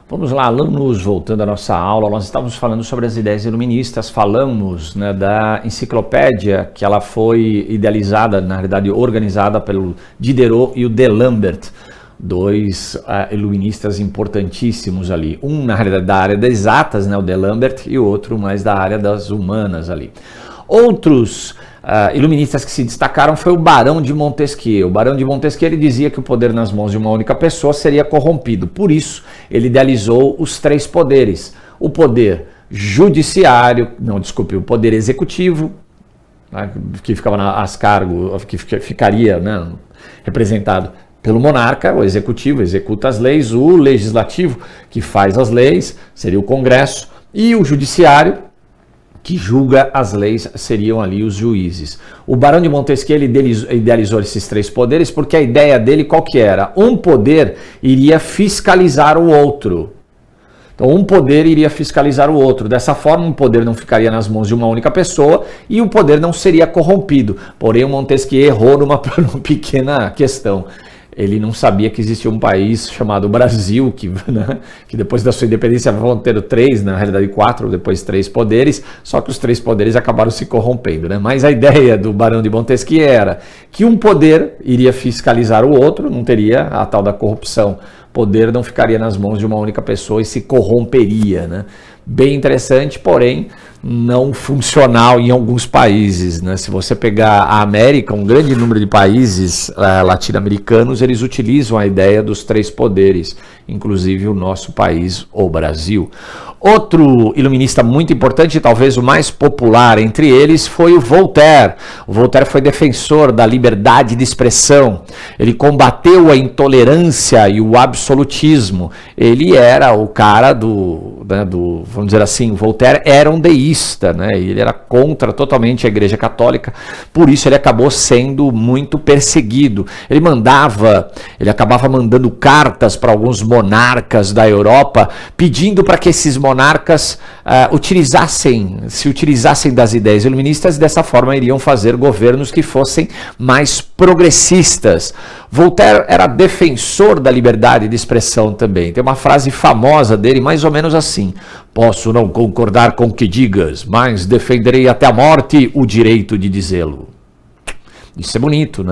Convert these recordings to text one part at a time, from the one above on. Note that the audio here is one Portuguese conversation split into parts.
Vamos lá, alunos, voltando à nossa aula, nós estávamos falando sobre as ideias iluministas, falamos da enciclopédia que ela foi idealizada, na realidade organizada pelo Diderot e o D'Alembert, dois iluministas importantíssimos ali, um na realidade da área das exatas, o D'Alembert, e o outro mais da área das humanas ali. Outros iluministas que se destacaram foi o Barão de Montesquieu. O Barão de Montesquieu ele dizia que o poder nas mãos de uma única pessoa seria corrompido. Por isso, ele idealizou os três poderes. O poder judiciário, o poder executivo, que ficava que ficaria representado pelo monarca, o executivo executa as leis, o legislativo que faz as leis seria o Congresso e o judiciário que julga as leis seriam ali os juízes. O Barão de Montesquieu ele idealizou esses três poderes porque a ideia dele qual que era? Um poder iria fiscalizar o outro. Então um poder iria fiscalizar o outro. Dessa forma um poder não ficaria nas mãos de uma única pessoa e o poder não seria corrompido. Porém o Montesquieu errou numa pequena questão. Ele não sabia que existia um país chamado Brasil, que depois da sua independência vão ter três, na realidade quatro, depois três poderes, só que os três poderes acabaram se corrompendo. Mas a ideia do Barão de Montesquieu era que um poder iria fiscalizar o outro, não teria a tal da corrupção. O poder não ficaria nas mãos de uma única pessoa e se corromperia. Bem interessante, porém não funcional em alguns países. Se você pegar a América, um grande número de países latino-americanos, eles utilizam a ideia dos três poderes, inclusive o nosso país, o Brasil. Outro iluminista muito importante, talvez o mais popular entre eles, foi o Voltaire. O Voltaire foi defensor da liberdade de expressão. Ele combateu a intolerância e o absolutismo. Ele era o cara vamos dizer assim, Voltaire era um deísta, ele era contra totalmente a Igreja Católica, por isso ele acabou sendo muito perseguido. Ele acabava mandando cartas para alguns monarcas da Europa, pedindo para que esses monarcas se utilizassem das ideias iluministas, e dessa forma iriam fazer governos que fossem mais progressistas. Voltaire era defensor da liberdade de expressão também. Tem uma frase famosa dele, mais ou menos assim: posso não concordar com o que digas, mas defenderei até a morte o direito de dizê-lo. Isso é bonito,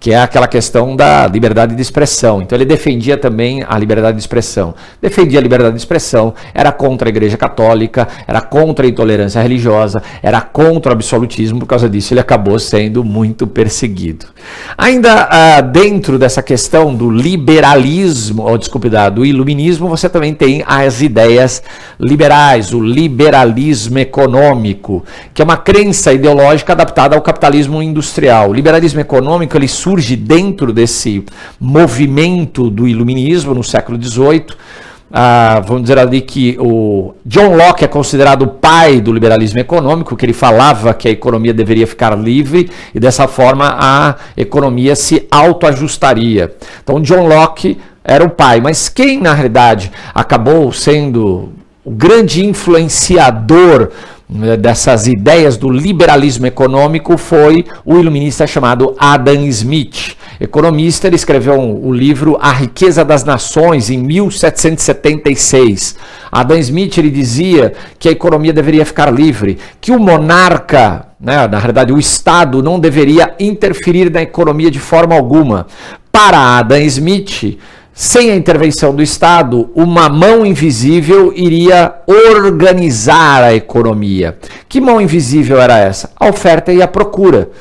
Que é aquela questão da liberdade de expressão. Então ele defendia também a liberdade de expressão. Defendia a liberdade de expressão, era contra a Igreja Católica, era contra a intolerância religiosa, era contra o absolutismo. Por causa disso ele acabou sendo muito perseguido. Ainda dentro dessa questão do liberalismo, do iluminismo, você também tem as ideias liberais, o liberalismo econômico, que é uma crença ideológica adaptada ao capitalismo industrial. O liberalismo econômico ele surge dentro desse movimento do iluminismo no século XVIII. Vamos dizer ali que o John Locke é considerado o pai do liberalismo econômico, que ele falava que a economia deveria ficar livre e dessa forma a economia se autoajustaria. Então John Locke era o pai, mas quem na realidade acabou sendo o grande influenciador dessas ideias do liberalismo econômico foi o iluminista chamado Adam Smith. Economista, ele escreveu o livro A Riqueza das Nações em 1776. Adam Smith ele dizia que a economia deveria ficar livre, que o monarca, na realidade o Estado, não deveria interferir na economia de forma alguma. Para Adam Smith, sem a intervenção do Estado, uma mão invisível iria organizar a economia. Que mão invisível era essa? A oferta e a procura.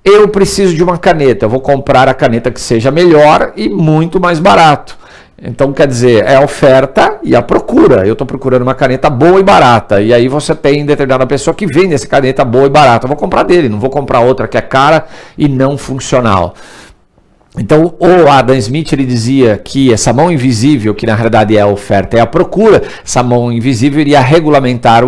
Eu preciso de uma caneta, eu vou comprar a caneta que seja melhor e muito mais barato. Então, quer dizer, é a oferta e a procura. Eu estou procurando uma caneta boa e barata. E aí você tem determinada pessoa que vende essa caneta boa e barata. Eu vou comprar dele, não vou comprar outra que é cara e não funcional. Então, o Adam Smith ele dizia que essa mão invisível, que na realidade é a oferta e a procura, essa mão invisível iria regulamentar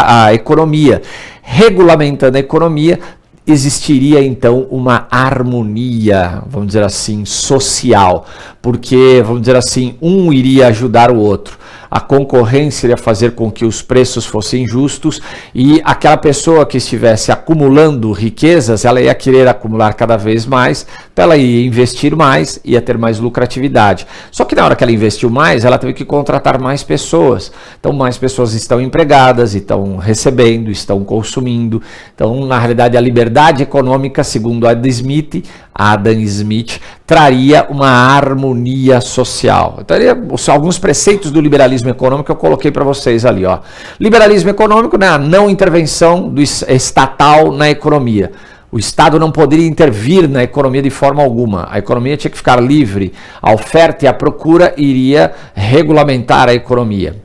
a economia. Regulamentando a economia, existiria então uma harmonia, vamos dizer assim, social, porque, vamos dizer assim, um iria ajudar o outro. a concorrência iria fazer com que os preços fossem justos e aquela pessoa que estivesse acumulando riquezas, ela ia querer acumular cada vez mais, então ela ia investir mais, ia ter mais lucratividade. Só que na hora que ela investiu mais, ela teve que contratar mais pessoas. Então mais pessoas estão empregadas, estão recebendo, estão consumindo. Então, na realidade, a liberdade econômica, segundo Adam Smith, traria uma harmonia social. Então, alguns preceitos do liberalismo econômico que eu coloquei para vocês ali. Ó. Liberalismo econômico, né, a não intervenção do estatal na economia. O Estado não poderia intervir na economia de forma alguma. A economia tinha que ficar livre. A oferta e a procura iria regulamentar a economia.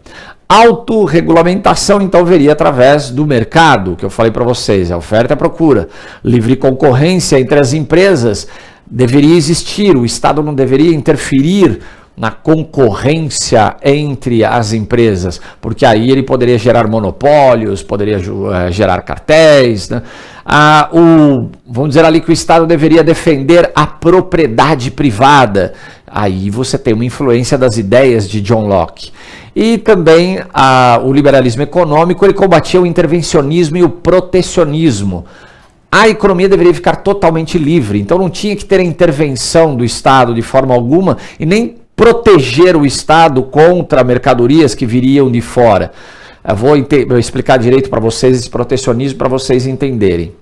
Autorregulamentação, então, viria através do mercado, que eu falei para vocês, a oferta e a procura. Livre concorrência entre as empresas deveria existir, o Estado não deveria interferir na concorrência entre as empresas, porque aí ele poderia gerar monopólios, poderia gerar cartéis, né? Vamos dizer ali que o Estado deveria defender a propriedade privada. Aí você tem uma influência das ideias de John Locke. E também o liberalismo econômico, ele combatia o intervencionismo e o protecionismo. A economia deveria ficar totalmente livre, então não tinha que ter a intervenção do Estado de forma alguma e nem proteger o Estado contra mercadorias que viriam de fora. Eu vou explicar direito para vocês esse protecionismo para vocês entenderem.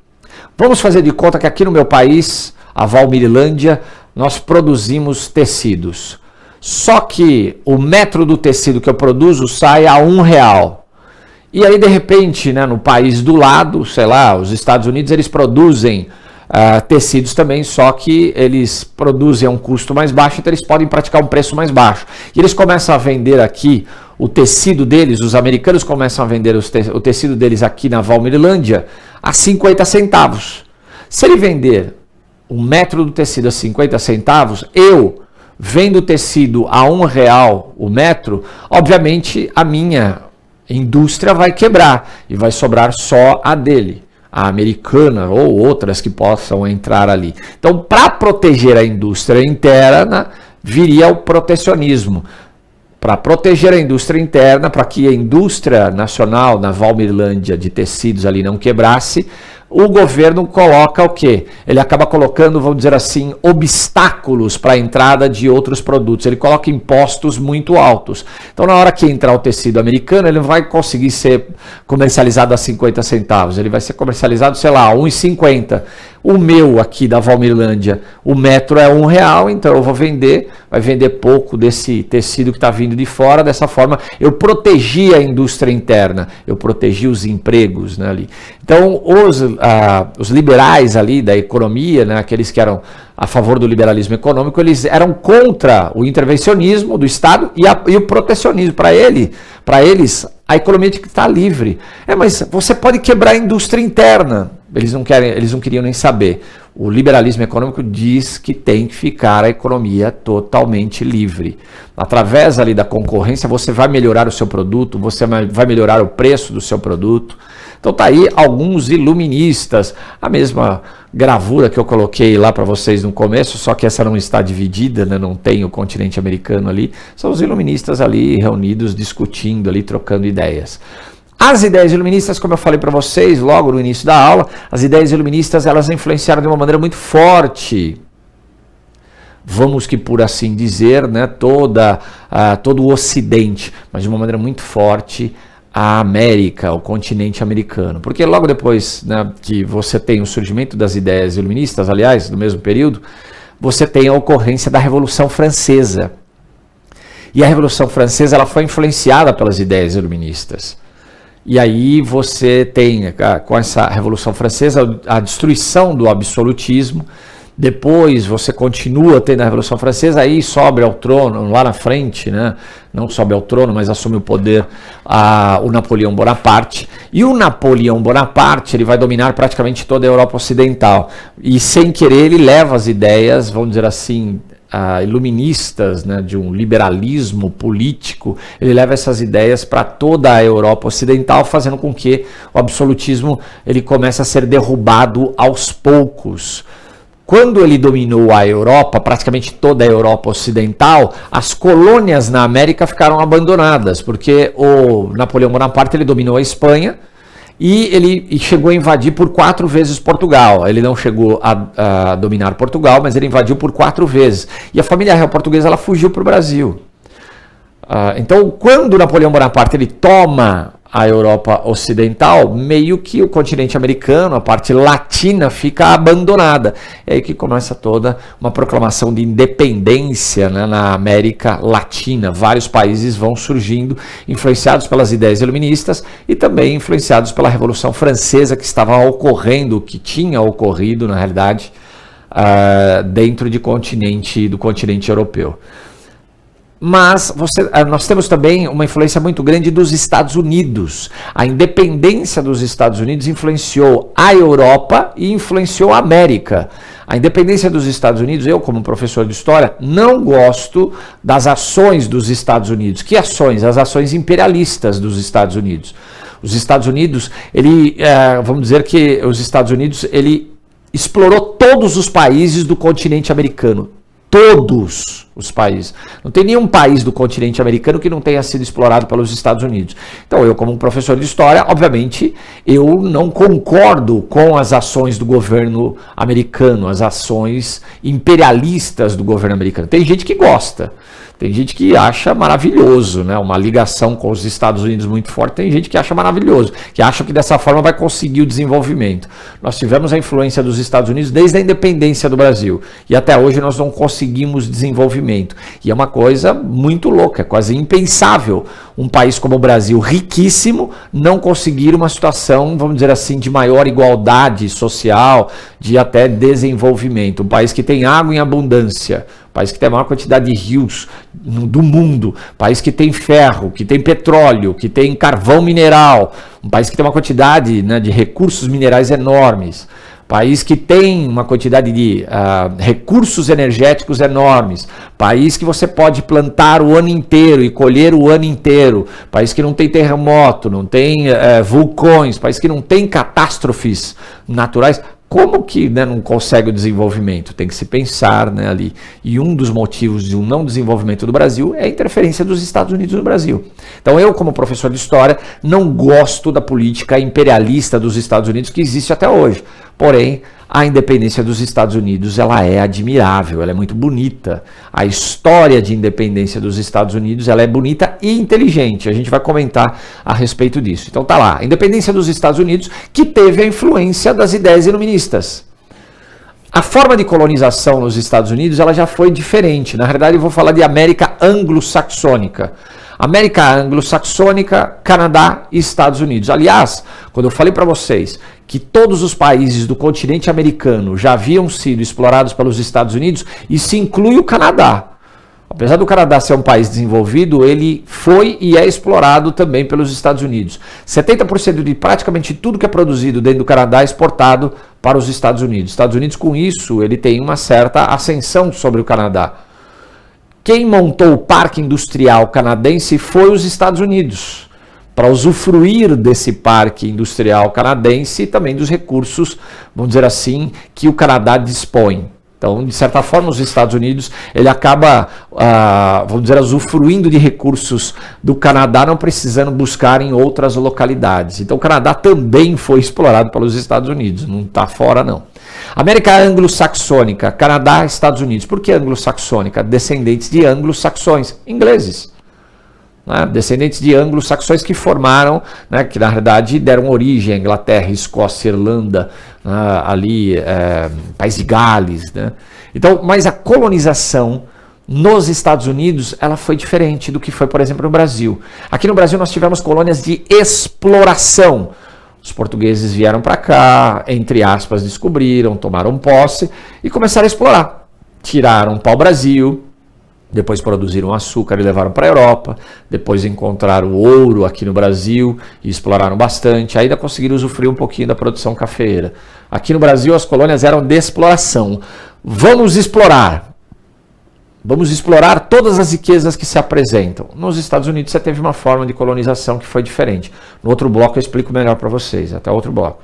Vamos fazer de conta que aqui no meu país, a Valmirilândia, nós produzimos tecidos. Só que o metro do tecido que eu produzo sai a R$1. E aí, de repente, né, no país do lado, sei lá, os Estados Unidos, eles produzem tecidos também, só que eles produzem a um custo mais baixo, então eles podem praticar um preço mais baixo. E eles começam a vender aqui o tecido deles, os americanos começam a vender o tecido deles aqui na Valmirilândia a 50 centavos. Se ele vender um metro do tecido a 50 centavos, eu vendo o tecido a R$1 o metro, obviamente a minha indústria vai quebrar e vai sobrar só a dele, a americana ou outras que possam entrar ali. Então, para proteger a indústria interna, viria o protecionismo. Para proteger a indústria interna, para que a indústria nacional na Valmirilândia de tecidos ali não quebrasse, o governo coloca o quê? Ele acaba colocando, vamos dizer assim, obstáculos para a entrada de outros produtos. Ele coloca impostos muito altos. Então, na hora que entrar o tecido americano, ele não vai conseguir ser comercializado a 50 centavos. Ele vai ser comercializado, sei lá, a 1,50. O meu aqui da Valmirilândia, o metro é R$1, então eu vou vender, vai vender pouco desse tecido que está vindo de fora. Dessa forma, eu protegi a indústria interna, eu protegi os empregos, né, ali. Então, os liberais ali da economia, né, aqueles que eram a favor do liberalismo econômico, eles eram contra o intervencionismo do Estado e o protecionismo. Para eles, a economia tinha que estar livre. Mas você pode quebrar a indústria interna. Eles não queriam nem saber. O liberalismo econômico diz que tem que ficar a economia totalmente livre. Através ali da concorrência, você vai melhorar o seu produto, você vai melhorar o preço do seu produto. Então tá aí alguns iluministas, a mesma gravura que eu coloquei lá para vocês no começo, só que essa não está dividida, né? Não tem o continente americano ali, são os iluministas ali reunidos, discutindo ali, trocando ideias. As ideias iluministas, como eu falei para vocês logo no início da aula, as ideias iluministas elas influenciaram de uma maneira muito forte, vamos que por assim dizer, né, todo o Ocidente, mas de uma maneira muito forte, a América, o continente americano. Porque logo depois, né, que você tem o surgimento das ideias iluministas, aliás, no mesmo período, você tem a ocorrência da Revolução Francesa. E a Revolução Francesa ela foi influenciada pelas ideias iluministas. E aí você tem, com essa Revolução Francesa, a destruição do absolutismo. Depois você continua tendo a Revolução Francesa, aí sobe ao trono, lá na frente, né? Não sobe ao trono, mas assume o poder o Napoleão Bonaparte. E o Napoleão Bonaparte ele vai dominar praticamente toda a Europa Ocidental. E sem querer ele leva as ideias, vamos dizer assim, iluministas, né, de um liberalismo político, ele leva essas ideias para toda a Europa Ocidental, fazendo com que o absolutismo ele comece a ser derrubado aos poucos. Quando ele dominou a Europa, praticamente toda a Europa ocidental, as colônias na América ficaram abandonadas, porque o Napoleão Bonaparte ele dominou a Espanha e ele chegou a invadir por 4 vezes Portugal. Ele não chegou a dominar Portugal, mas ele invadiu por 4 vezes. E a família real portuguesa ela fugiu para o Brasil. Então, quando Napoleão Bonaparte ele toma a Europa ocidental, meio que o continente americano, a parte latina, fica abandonada. É aí que começa toda uma proclamação de independência, né, na América Latina. Vários países vão surgindo, influenciados pelas ideias iluministas e também influenciados pela Revolução Francesa que estava ocorrendo, que tinha ocorrido, na realidade, dentro do continente europeu. Mas nós temos também uma influência muito grande dos Estados Unidos. A independência dos Estados Unidos influenciou a Europa e influenciou a América. A independência dos Estados Unidos, eu como professor de história, não gosto das ações dos Estados Unidos. Que ações? As ações imperialistas dos Estados Unidos. Os Estados Unidos, vamos dizer que os Estados Unidos, ele explorou todos os países do continente americano. Todos os países. Não tem nenhum país do continente americano que não tenha sido explorado pelos Estados Unidos. Então, eu como professor de história, obviamente, eu não concordo com as ações do governo americano, as ações imperialistas do governo americano. Tem gente que gosta. Tem gente que acha maravilhoso, né? Uma ligação com os Estados Unidos muito forte. Tem gente que acha maravilhoso, que acha que dessa forma vai conseguir o desenvolvimento. Nós tivemos a influência dos Estados Unidos desde a independência do Brasil. E até hoje nós não conseguimos desenvolvimento. E é uma coisa muito louca, é quase impensável um país como o Brasil, riquíssimo, não conseguir uma situação, vamos dizer assim, de maior igualdade social, de até desenvolvimento. Um país que tem água em abundância, país que tem a maior quantidade de rios do mundo, país que tem ferro, que tem petróleo, que tem carvão mineral, um país que tem uma quantidade, né, de recursos minerais enormes, país que tem uma quantidade de recursos energéticos enormes, país que você pode plantar o ano inteiro e colher o ano inteiro, país que não tem terremoto, não tem vulcões, país que não tem catástrofes naturais. Como que, né, não consegue o desenvolvimento? Tem que se pensar, né, ali. E um dos motivos de um não desenvolvimento do Brasil é a interferência dos Estados Unidos no Brasil. Então eu, como professor de história, não gosto da política imperialista dos Estados Unidos que existe até hoje. Porém, a independência dos Estados Unidos ela é admirável, ela é muito bonita. A história de independência dos Estados Unidos ela é bonita e inteligente. A gente vai comentar a respeito disso. Então tá lá, a independência dos Estados Unidos que teve a influência das ideias iluministas. A forma de colonização nos Estados Unidos ela já foi diferente. Na verdade eu vou falar de América anglo-saxônica. América anglo-saxônica, Canadá e Estados Unidos. Aliás, quando eu falei para vocês que todos os países do continente americano já haviam sido explorados pelos Estados Unidos, isso inclui o Canadá. Apesar do Canadá ser um país desenvolvido, ele foi e é explorado também pelos Estados Unidos. 70% de praticamente tudo que é produzido dentro do Canadá é exportado para os Estados Unidos. Estados Unidos, com isso, ele tem uma certa ascensão sobre o Canadá. Quem montou o parque industrial canadense foi os Estados Unidos, para usufruir desse parque industrial canadense e também dos recursos, vamos dizer assim, que o Canadá dispõe. Então, de certa forma, os Estados Unidos, ele acaba, vamos dizer, usufruindo de recursos do Canadá, não precisando buscar em outras localidades. Então, o Canadá também foi explorado pelos Estados Unidos, não está fora não. América anglo-saxônica, Canadá, Estados Unidos. Por que anglo-saxônica? Descendentes de anglo-saxões, ingleses. Né? Descendentes de anglo-saxões que formaram, né, que na verdade deram origem à Inglaterra, Escócia, Irlanda, País de Gales. Né? Então, mas a colonização nos Estados Unidos ela foi diferente do que foi, por exemplo, no Brasil. Aqui no Brasil nós tivemos colônias de exploração. Os portugueses vieram para cá, entre aspas, descobriram, tomaram posse e começaram a explorar. Tiraram pau-brasil, depois produziram açúcar e levaram para a Europa, depois encontraram ouro aqui no Brasil e exploraram bastante, ainda conseguiram usufruir um pouquinho da produção cafeeira. Aqui no Brasil as colônias eram de exploração. Vamos explorar todas as riquezas que se apresentam. Nos Estados Unidos você teve uma forma de colonização que foi diferente. No outro bloco eu explico melhor para vocês. Até outro bloco.